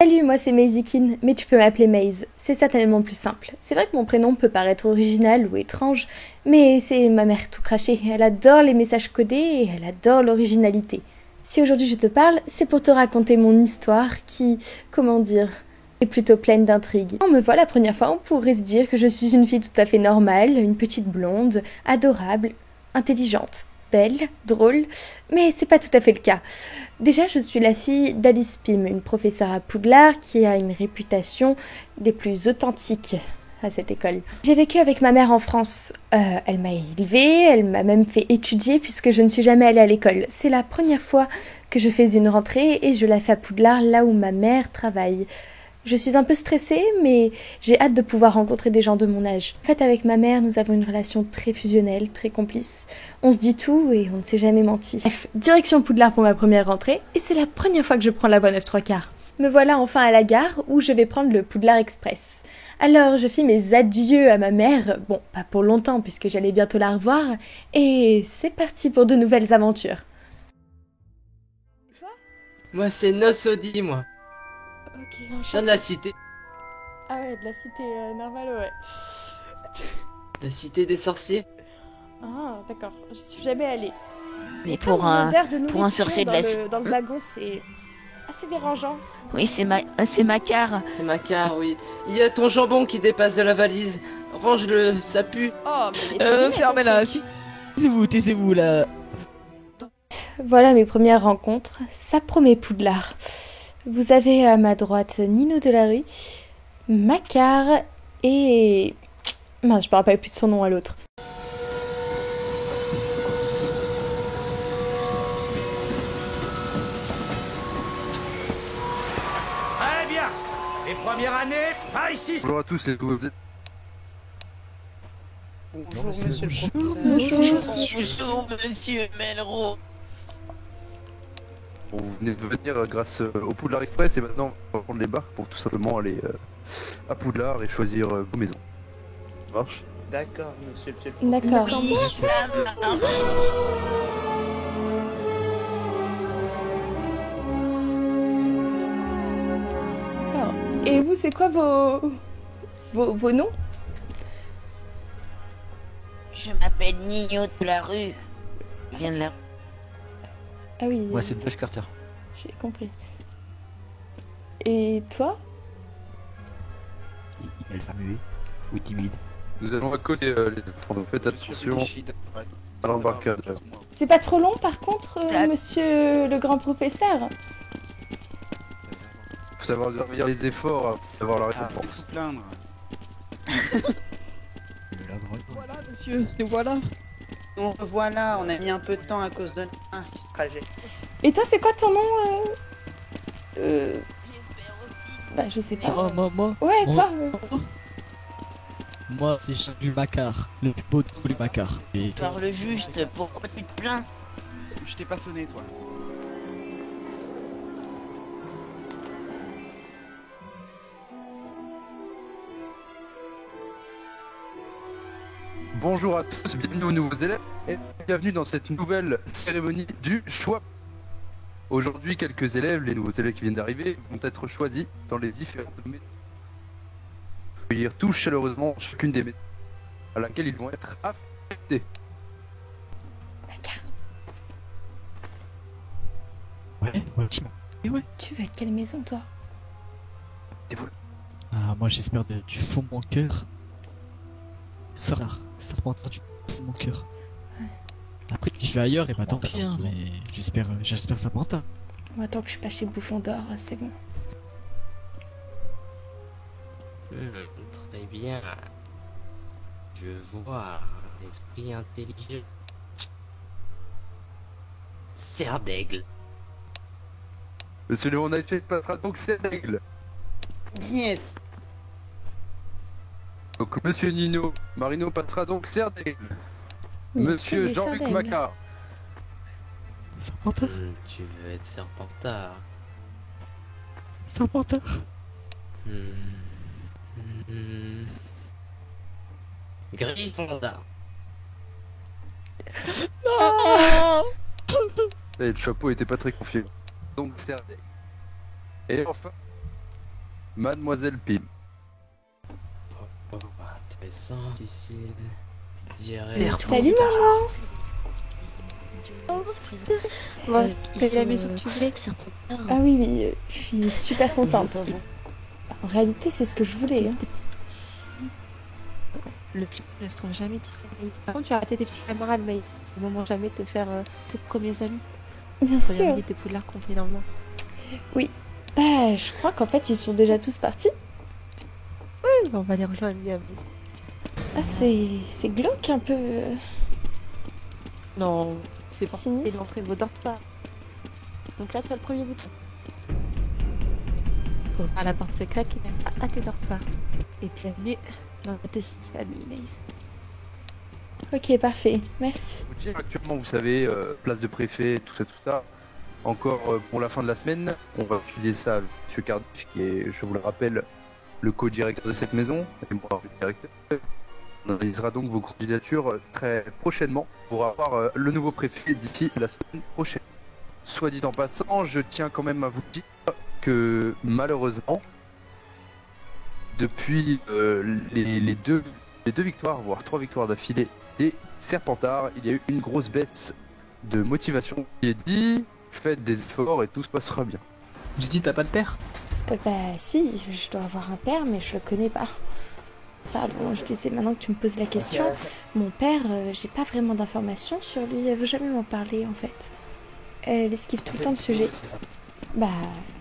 Salut, moi c'est Maisykine, mais tu peux m'appeler Maze, c'est certainement plus simple. C'est vrai que mon prénom peut paraître original ou étrange, mais c'est ma mère tout craché. Elle adore les messages codés et elle adore l'originalité. Si aujourd'hui je te parle, c'est pour te raconter mon histoire qui, comment dire, est plutôt pleine d'intrigues. Quand on me voit la première fois, on pourrait se dire que je suis une fille tout à fait normale, une petite blonde, adorable, intelligente, belle, drôle, mais c'est pas tout à fait le cas. Déjà, je suis la fille d'Alice Pym, une professeure à Poudlard qui a une réputation des plus authentiques à cette école. J'ai vécu avec ma mère en France. Elle m'a élevée, elle m'a même fait étudier puisque je ne suis jamais allée à l'école. C'est la première fois que je fais une rentrée et je la fais à Poudlard, là où ma mère travaille. Je suis un peu stressée, mais j'ai hâte de pouvoir rencontrer des gens de mon âge. En fait, avec ma mère, nous avons une relation très fusionnelle, très complice. On se dit tout et on ne s'est jamais menti. Bref, direction Poudlard pour ma première rentrée, et c'est la première fois que je prends la voie 9 3 quarts. Me voilà enfin à la gare où je vais prendre le Poudlard Express. Alors, je fis mes adieux à ma mère, bon, pas pour longtemps puisque j'allais bientôt la revoir, et c'est parti pour de nouvelles aventures. Moi, c'est Nosodi, moi. Ok, Je viens de la cité. Ah ouais, de la cité normale, ouais. La cité des sorciers. Ah, d'accord. Je suis jamais allée. Mais Et comme pour l'odeur de pour un nourriture sorcier de dans la... dans le wagon, c'est assez dérangeant. Oui, c'est Macar. C'est ma carte, oui. Il y a ton jambon qui dépasse de la valise. Range-le, ça pue. Oh, mais les périmètres, Fermez-la, en fait. taisez-vous là. Voilà mes premières rencontres. Ça promet Poudlard. Vous avez à ma droite Nino Delarue, Macar et... Mince, je me rappelle plus de son nom à l'autre. Très bien. Les premières années, par ici. Bonjour à tous les nouveaux. Bonjour, monsieur le professeur. Bonjour, monsieur Melro. Bon, vous venez de venir grâce au Poudlard Express et maintenant on va prendre les barques pour tout simplement aller à Poudlard et choisir vos maisons. Ça marche? D'accord, monsieur le D'accord. Oui, ça marche. Alors, et vous, c'est quoi vos noms? Je m'appelle Nino de la rue. Je viens de la... Ah oui, Moi c'est Josh Carter. j'ai compris. Et toi? Il est muet ou timide. Nous allons à côté les enfants, donc faites attention à l'embarcade. C'est pas trop long par contre, Tac. monsieur le grand professeur? Faut savoir gravir les efforts pour avoir la récompense. plaindre. Voilà monsieur, nous voilà. Nous voilà, on a mis un peu de temps à cause de un trajet. Et toi, c'est quoi ton nom J'espère aussi. Bah, je sais pas. Moi, Ouais, toi moi c'est Charles Macar, le plus beau de tous les Macars. Et Parle juste, pourquoi tu te plains? Je t'ai pas sonné, toi. Bonjour à tous, bienvenue aux nouveaux élèves et bienvenue dans cette nouvelle cérémonie du choix. Aujourd'hui, quelques élèves, les nouveaux élèves qui viennent d'arriver, vont être choisis dans les différentes maisons. Accueillir tous chaleureusement chacune des maisons à laquelle ils vont être affectés. ouais. Tu veux être quelle maison, toi? Ah, moi j'espère du fond de mon cœur. Serpentard du fond de mon cœur. Après, si je vais ailleurs, et bah tant pis, hein, mais j'espère Serpentard. Moi, tant que je suis pas chez Bouffon d'Or, c'est bon. Très bien. Je vois un esprit intelligent. Serre d'aigle. Monsieur Léon Nightshade passera donc cette règle. Yes. Donc Monsieur Nino Marino passera donc serre d'aigle. Oui, Monsieur que des Jean-Luc sardines. Macquart. Serpentard. Tu veux être Serpentard. Serpentard. Gryffondor. Et le chapeau était pas très confiant. Donc serre d'aigle. Et enfin, Mademoiselle Pim. Intéressant, difficile. Salut maman. C'est la maison que tu voulais. Ah oui, mais je suis super contente. En réalité, c'est ce que je voulais. Hein. Le pire ne se trouve jamais, tu sais. Par contre, tu as raté tes petits camarades, mais c'est le moment jamais de te faire tes premiers amis. Bien Première sûr. amie de Poudlard confidentiellement. Bah, je crois qu'en fait, ils sont déjà tous partis. On va les rejoindre, Liam. Ah, c'est glauque un peu. Non, c'est pour Sinistre. l'entrée de vos dortoirs. Donc là, tu as le premier bouton. Ouvre la porte secrète qui mène à tes dortoirs. Et bienvenue dans la deuxième famille, Maze. Ok, parfait. Merci. Vous dire actuellement, vous savez, place de préfet, tout ça. Encore pour la fin de la semaine, on va utiliser ça avec M. Cardiff, qui est, je vous le rappelle, le co-directeur de cette maison, et moi, le directeur. On organisera donc vos candidatures très prochainement pour avoir le nouveau préfet d'ici la semaine prochaine. Soit dit en passant, je tiens quand même à vous dire que malheureusement, depuis les deux victoires, voire 3 victoires d'affilée des Serpentards, il y a eu une grosse baisse de motivation. Il est dit, faites des efforts et tout se passera bien. Je dis, t'as pas de père? Bah si, je dois avoir un père, mais je le connais pas. Pardon, je disais maintenant que tu me poses la question. Mon père, j'ai pas vraiment d'informations sur lui, elle veut jamais m'en parler en fait. Elle esquive tout le temps le sujet. Bah,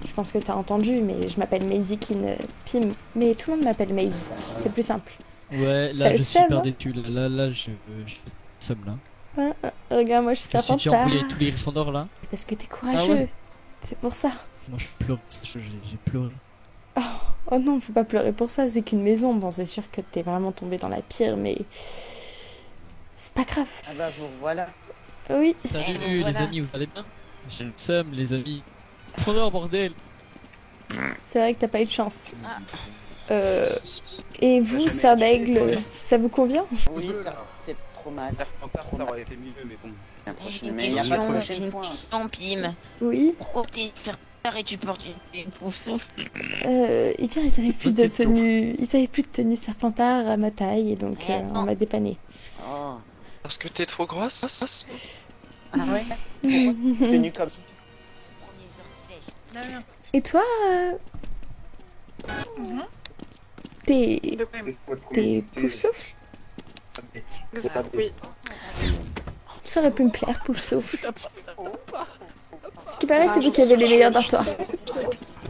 je pense que t'as entendu, mais je m'appelle Maisie-Kin Pim, mais tout le monde m'appelle Maze, c'est plus simple. Ouais, Ça là le je suis sème, super hein. déçu. Là, je somme là. Regarde, moi je suis Je suis déjà Serpentard. envoyé tous les Gryffondors là. Parce que t'es courageux, Ah ouais. c'est pour ça. Moi je pleure, j'ai pleuré. Oh non, faut pas pleurer pour ça, c'est qu'une maison. Bon, c'est sûr que t'es vraiment tombé dans la pire, mais... C'est pas grave. Ah bah vous voilà. Oui, Salut donc, les voilà. amis, vous allez bien? J'ai le seum les amis. Gryffondor bordel. c'est vrai que t'as pas eu de chance. Ah. Et vous, Serre d'Aigle, ça vous convient? Oui, ça, c'est trop mal. Serpentard, ça aurait été mieux, mais bon. J'ai une Mais il y a pas de question, prochaine fois. Pim. Oui. Pourquoi t'es serpentard et tu portes une pouf souffle? Eh bien, ils avaient plus de tenue... Ils avaient plus de tenue Serpentard à ma taille, et donc on m'a dépanné. Oh. Parce que t'es trop grosse? Ah ouais? Tenu comme si Et toi, t'es... De quoi même T'es Pouf-Souffle? Oui. Ça aurait pu me plaire, Pouf-Souffle. Ce qui paraît, c'est vous qui avez les meilleurs dortoirs.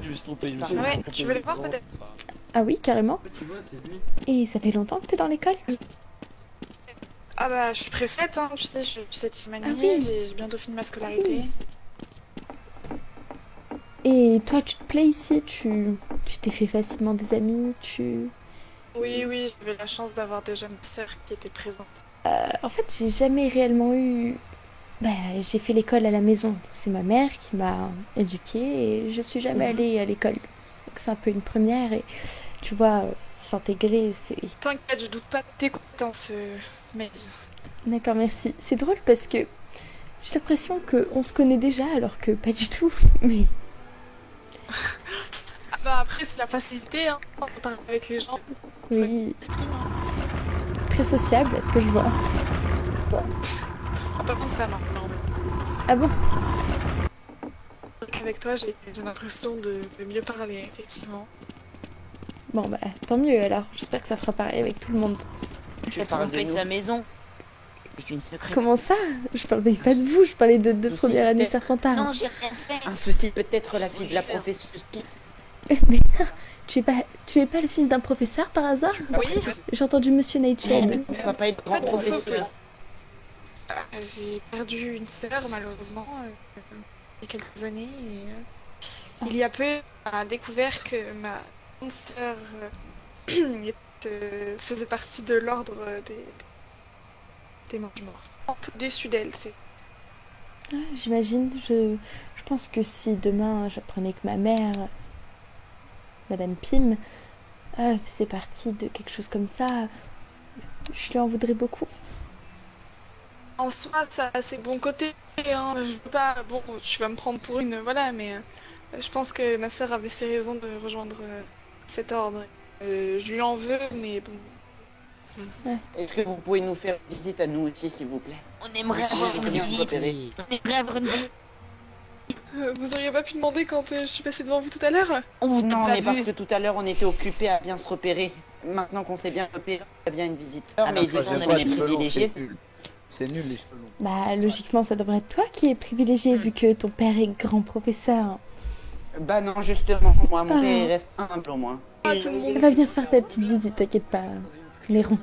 Je me suis trompé. Ouais, tu veux les voir peut-être? Ah oui, carrément. Et ça fait longtemps que t'es dans l'école? Ah bah, je suis préfète, hein, tu sais, je suis cette année, Ah oui. j'ai bientôt fini ma scolarité. Et toi, tu te plais ici? Tu t'es fait facilement des amis? Oui, j'avais la chance d'avoir déjà ma sœur qui était présente. En fait, j'ai jamais réellement eu... Bah, j'ai fait l'école à la maison. C'est ma mère qui m'a éduquée et je suis jamais allée à l'école. Donc c'est un peu une première et tu vois, s'intégrer, c'est... T'inquiète, je doute pas de tes compétences, mais... D'accord, merci. C'est drôle parce que j'ai l'impression qu'on se connaît déjà alors que pas du tout. Mais Ah bah après, c'est la facilité, hein, quand t'arrives avec les gens. oui, T'exprimes, hein. très sociable à ce que je vois. Ah, pas comme ça, non. Ah bon? Avec toi, j'ai l'impression de mieux parler, effectivement. Bon bah, tant mieux alors. J'espère que ça fera pareil avec tout le monde. Tu as trompé sa maison. C'est une secrète. Comment ça? Je parlais pas de vous, je parlais de deux Ceci premières années peut-être- Serpentard. Non, j'ai rien fait. Un souci, peut-être la fille de la professeuse. Mais tu es pas le fils d'un professeur par hasard? Oui, J'ai entendu Monsieur Nightshade. On va pas être grand pas de professeur. j'ai perdu une sœur, malheureusement, il y a quelques années. Et, il y a peu, on a découvert que ma grande sœur faisait partie de l'ordre des mange-morts. Un peu déçue d'elle, c'est... Ah, j'imagine, je pense que si demain j'apprenais que ma mère, Madame Pim, faisait partie de quelque chose comme ça, je lui en voudrais beaucoup. En soi, ça a ses bons côtés, hein. Je veux pas... Bon, tu vas me prendre pour une... Voilà, mais je pense que ma sœur avait ses raisons de rejoindre cet ordre. Je lui en veux, mais bon. Est-ce que vous pouvez nous faire une visite à nous aussi, s'il vous plaît? On aimerait Si avoir les une clients visite. repérés. On aimerait avoir une visite. Vous auriez pas pu demander quand je suis passée devant vous tout à l'heure? On vous a Non, pas mais parce vu. que tout à l'heure, on était occupés à bien se repérer. Maintenant qu'on s'est bien repéré, il y a bien une visite. Ah, Mais bah, ils disent on qu'on a est les les cheveux privilégiés. C'est nul les cheveux longs. Bah, logiquement, ça devrait être toi qui es privilégié vu que ton père est grand professeur. Bah non, justement, moi, mon Ah. père, il reste humble au moins. Ah, tout le monde. Elle va venir faire ta petite visite, t'inquiète pas. Les ronds.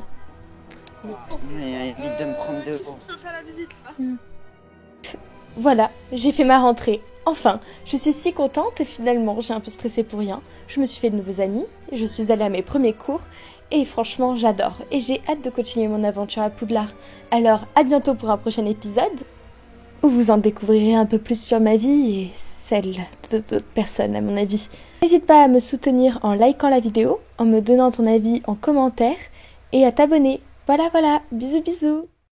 Mais évite de me prendre de Qui haut. se fait la visite là? Voilà, j'ai fait ma rentrée. Enfin, je suis si contente et finalement, j'ai un peu stressé pour rien. Je me suis fait de nouveaux amis, je suis allée à mes premiers cours et franchement, j'adore. Et j'ai hâte de continuer mon aventure à Poudlard. Alors, à bientôt pour un prochain épisode où vous en découvrirez un peu plus sur ma vie et celle d'autres personnes à mon avis. N'hésite pas à me soutenir en likant la vidéo, en me donnant ton avis en commentaire et à t'abonner. Voilà, bisous bisous.